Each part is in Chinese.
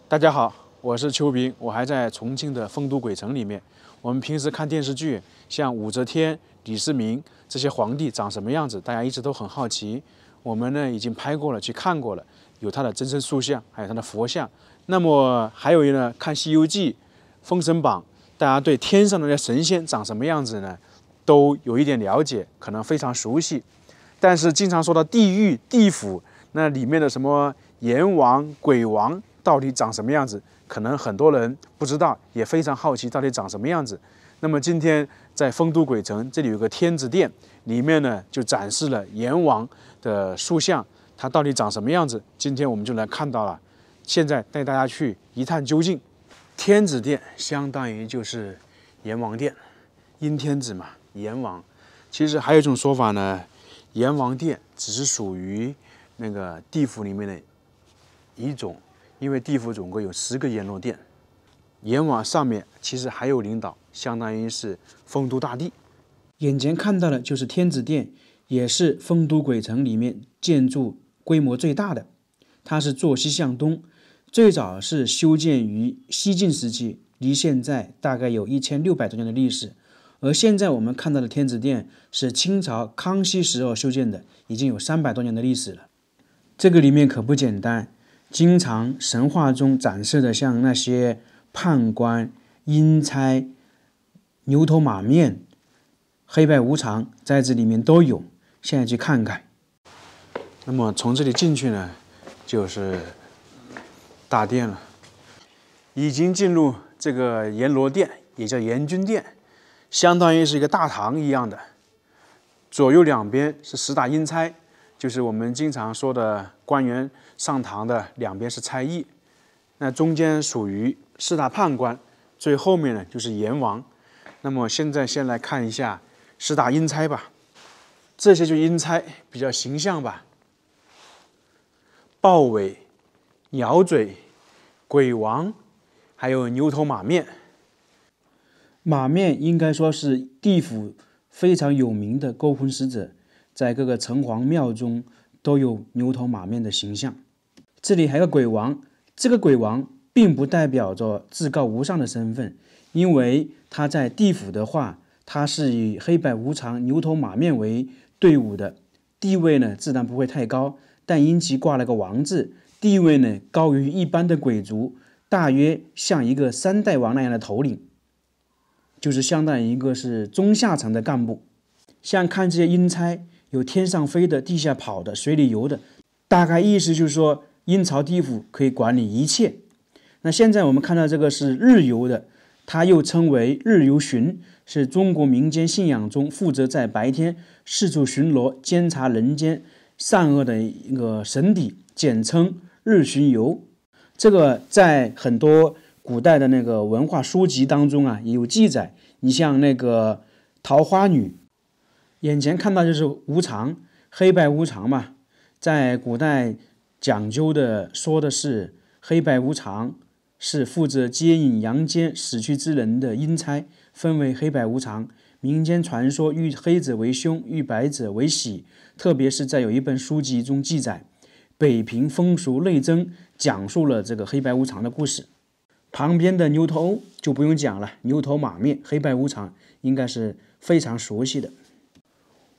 大家好，我是邱斌，我还在重庆的丰都鬼城里面。我们平时看电视剧，像武则天、李世民这些皇帝长什么样子，大家一直都很好奇。我们呢已经拍过了，去看过了，有他的真身塑像，还有他的佛像。那么还有呢，看《西游记》《封神榜》，大家对天上的那些神仙长什么样子呢，都有一点了解，可能非常熟悉。但是经常说到地狱、地府，那里面的什么阎王、鬼王到底长什么样子，可能很多人不知道，也非常好奇到底长什么样子。那么今天在丰都鬼城这里有个天子殿，里面呢就展示了阎王的塑像，它到底长什么样子？今天我们就来看到了。现在带大家去一探究竟。天子殿相当于就是阎王殿，阴天子嘛，阎王。其实还有一种说法呢，阎王殿只是属于那个地府里面的一种，因为地府总共有10个阎罗殿，阎王上面其实还有领导，相当于是丰都大帝。眼前看到的就是天子殿，也是丰都鬼城里面建筑规模最大的，它是坐西向东，最早是修建于西晋时期，离现在大概有1600多年的历史。而现在我们看到的天子殿是清朝康熙时候修建的，已经有300多年的历史了。这个里面可不简单，经常神话中展示的像那些判官、阴差、牛头马面、黑白无常，在这里面都有。现在去看看。那么从这里进去呢，就是大殿了。已经进入这个阎罗殿，也叫阎君殿，相当于是一个大堂一样的。左右两边是10大阴差，就是我们经常说的官员上堂的，两边是差役。那中间属于4大判官，最后面呢就是阎王。那么现在先来看一下10大阴差吧，这些就阴差比较形象吧。豹尾、鸟嘴、鬼王，还有牛头马面。马面应该说是地府非常有名的勾魂使者，在各个城隍庙中都有牛头马面的形象。这里还有个鬼王，这个鬼王并不代表着至高无上的身份，因为他在地府的话，他是以黑白无常、牛头马面为队伍的，地位呢自然不会太高，但因其挂了个王字，地位呢高于一般的鬼族，大约像一个3代王那样的头领，就是相当于一个是中下层的干部。像看这些阴差，有天上飞的、地下跑的、水里游的，大概意思就是说阴曹地府可以管理一切。那现在我们看到这个是日游的，它又称为日游巡，是中国民间信仰中负责在白天四处巡逻、监察人间善恶的一个神邸，简称日巡游。这个在很多古代的那个文化书籍当中啊也有记载。你像那个桃花女，眼前看到就是无常，黑白无常嘛，在古代讲究的说的是黑白无常是负责接引阳间死去之人的阴差，分为黑白无常。民间传说遇黑者为凶，遇白者为喜，特别是在有一本书籍中记载北平风俗内征，讲述了这个黑白无常的故事。旁边的牛头就不用讲了，牛头马面、黑白无常应该是非常熟悉的。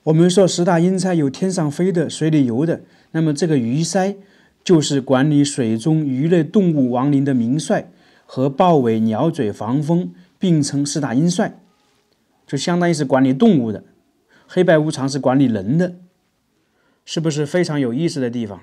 我们说10大阴差有天上飞的、水里游的，那么这个鱼鳃就是管理水中鱼类动物亡灵的名帅，和豹尾、鸟嘴、防风并称4大阴帅，就相当于是管理动物的。黑白无常是管理人的，是不是非常有意思的地方？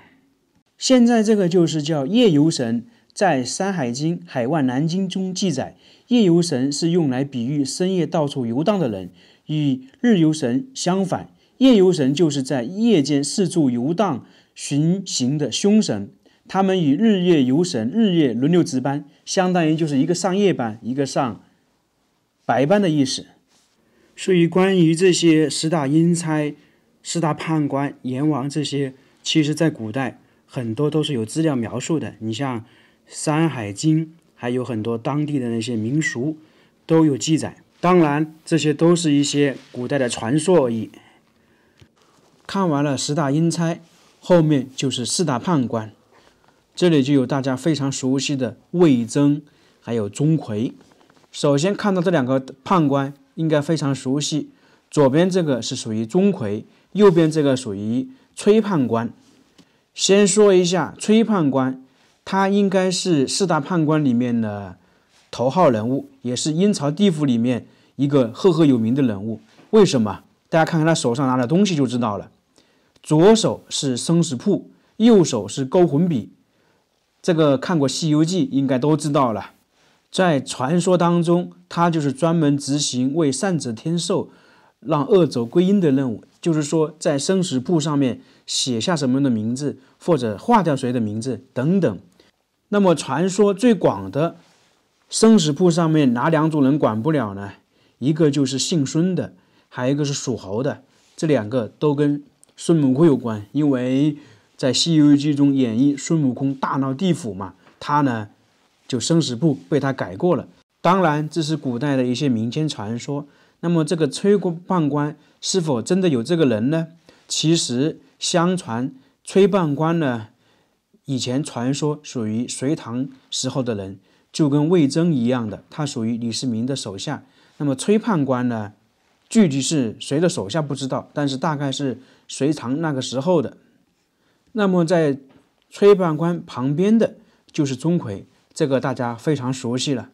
现在这个就是叫夜游神，在《山海经·海外南经》中记载，夜游神是用来比喻深夜到处游荡的人，与日游神相反。夜游神就是在夜间四处游荡巡行的凶神，他们与日夜游神日夜轮流值班，相当于就是一个上夜班，一个上白班的意思。所以关于这些10大阴差、4大判官、阎王这些，其实在古代很多都是有资料描述的。你像《山海经》，还有很多当地的那些民俗都有记载。当然这些都是一些古代的传说而已。看完了10大阴差，后面就是4大判官。这里就有大家非常熟悉的魏征，还有钟馗。首先看到这两个判官，应该非常熟悉。左边这个是属于钟馗，右边这个属于崔判官。先说一下崔判官，他应该是四大判官里面的头号人物，也是阴曹地府里面一个赫赫有名的人物。为什么？大家看看他手上拿的东西就知道了。左手是生死簿，右手是勾魂笔。这个看过《西游记》应该都知道了。在传说当中，他就是专门执行为善者天寿，让恶者归阴的任务。就是说，在生死簿上面写下什么的名字，或者划掉谁的名字等等。那么传说最广的生死簿上面哪两种人管不了呢？一个就是姓孙的，还有一个是属猴的。这两个都跟孙悟空有关，因为在《西游记》中演绎孙悟空大闹地府嘛，他呢就生死簿被他改过了。当然，这是古代的一些民间传说。那么这个崔判官是否真的有这个人呢？其实相传崔判官呢，以前传说属于隋唐时候的人，就跟魏征一样的，他属于李世民的手下。那么崔判官呢，具体是谁的手下不知道，但是大概是隋唐那个时候的。那么在崔判官旁边的就是钟馗，这个大家非常熟悉了。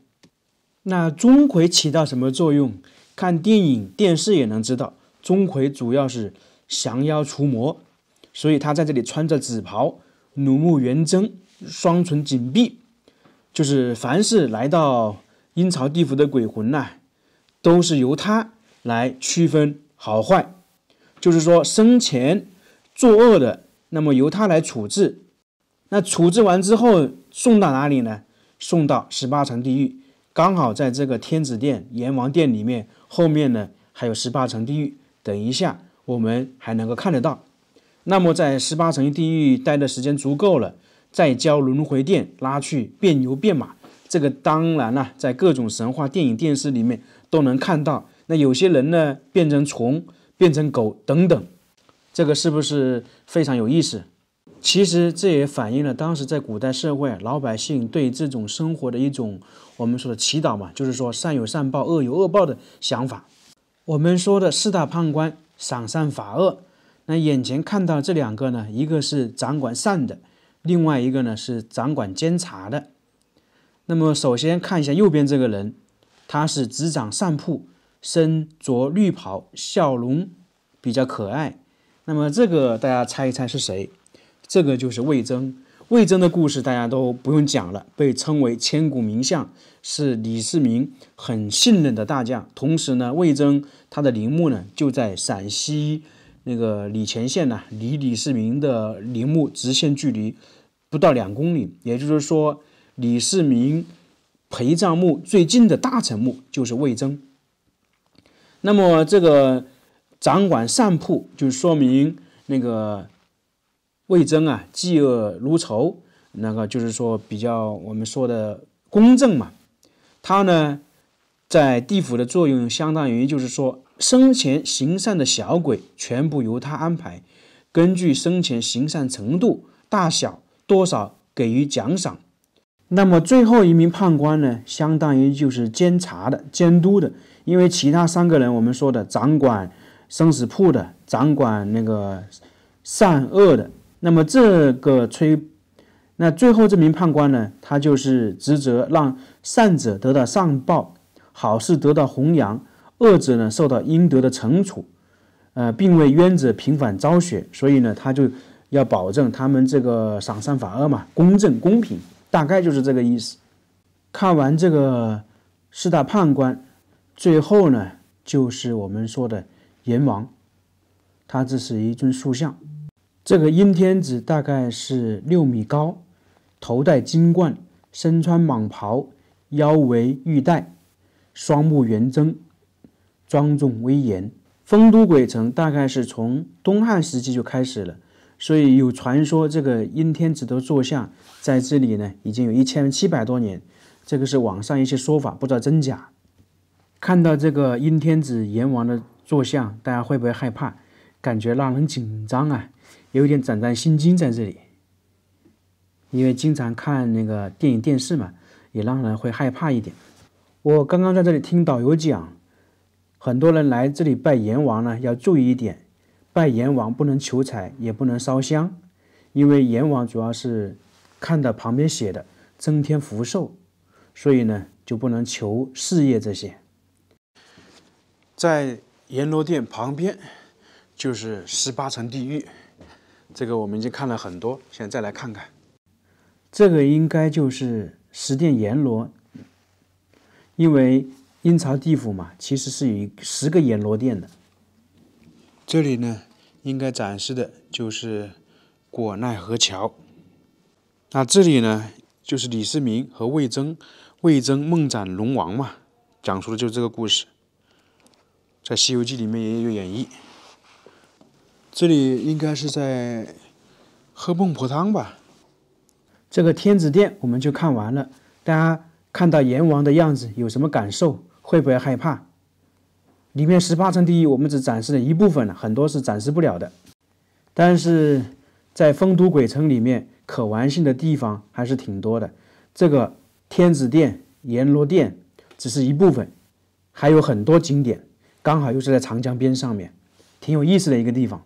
那钟馗起到什么作用？看电影电视也能知道，钟馗主要是降妖除魔，所以他在这里穿着紫袍，怒目圆睁，双唇紧闭，就是凡是来到阴曹地府的鬼魂呐，都是由他来区分好坏。就是说生前作恶的，那么由他来处置，那处置完之后送到哪里呢？送到18层地狱，刚好在这个天子殿、阎王殿里面，后面呢还有18层地狱，等一下我们还能够看得到。那么在18层地狱待的时间足够了，再交轮回殿拉去变牛变马，这个当然了，在各种神话电影电视里面都能看到。那有些人呢变成虫，变成狗等等，这个是不是非常有意思？其实这也反映了当时在古代社会，老百姓对这种生活的一种我们说的祈祷嘛，就是说善有善报，恶有恶报的想法。我们说的四大判官赏善罚恶，那眼前看到这两个呢，一个是掌管善的，另外一个呢是掌管监察的。那么首先看一下右边这个人，他是执掌善铺，身着绿袍，笑容比较可爱。那么这个大家猜一猜是谁？这个就是魏征。魏征的故事大家都不用讲了，被称为千古名相，是李世民很信任的大将。同时呢，魏征他的陵墓呢就在陕西那个礼前县呢，离李世民的陵墓直线距离不到2公里。也就是说，李世民陪葬墓最近的大臣墓就是魏征。那么这个掌管善铺，就说明那个魏征啊，嫉恶如仇，那个就是说比较我们说的公正嘛。他呢，在地府的作用相当于就是说，生前行善的小鬼全部由他安排，根据生前行善程度大小多少给予奖赏。那么最后一名判官呢，相当于就是监察的、监督的，因为其他3个人我们说的掌管生死簿的、掌管那个善恶的。那么那最后这名判官呢，他就是职责让善者得到善报，好事得到弘扬，恶者呢受到应得的惩处，并为冤者平反昭雪。所以呢，他就要保证他们这个赏善罚恶嘛，公正公平，大概就是这个意思。看完这个4大判官，最后呢就是我们说的阎王，他这是一尊塑像。这个阴天子大概是6米高，头戴金冠，身穿蟒袍，腰围玉带，双目圆睁，庄重威严。丰都鬼城大概是从东汉时期就开始了，所以有传说这个阴天子的坐像在这里呢已经有1700多年，这个是网上一些说法，不知道真假。看到这个阴天子阎王的坐像，大家会不会害怕？感觉让人紧张啊，有点胆战心惊在这里。因为经常看那个电影电视嘛，也让人会害怕一点。我刚刚在这里听导游讲，很多人来这里拜阎王呢，要注意一点，拜阎王不能求财，也不能烧香，因为阎王主要是看到旁边写的增添福寿，所以呢就不能求事业这些。在阎罗殿旁边就是18层地狱，这个我们已经看了很多，现在再来看看，这个应该就是十殿阎罗，因为阴曹地府嘛，其实是有10个阎罗殿的。这里呢，应该展示的就是果奈何桥。那这里呢，就是李世民和魏征梦斩龙王嘛，讲述的就是这个故事。在《西游记》里面也有演绎。这里应该是在喝孟婆汤吧。这个天子殿我们就看完了，大家看到阎王的样子有什么感受？会不会害怕？里面18层地狱我们只展示了一部分了，很多是展示不了的。但是在丰都鬼城里面，可玩性的地方还是挺多的。这个天子殿、阎罗殿只是一部分，还有很多景点，刚好又是在长江边上面，挺有意思的一个地方。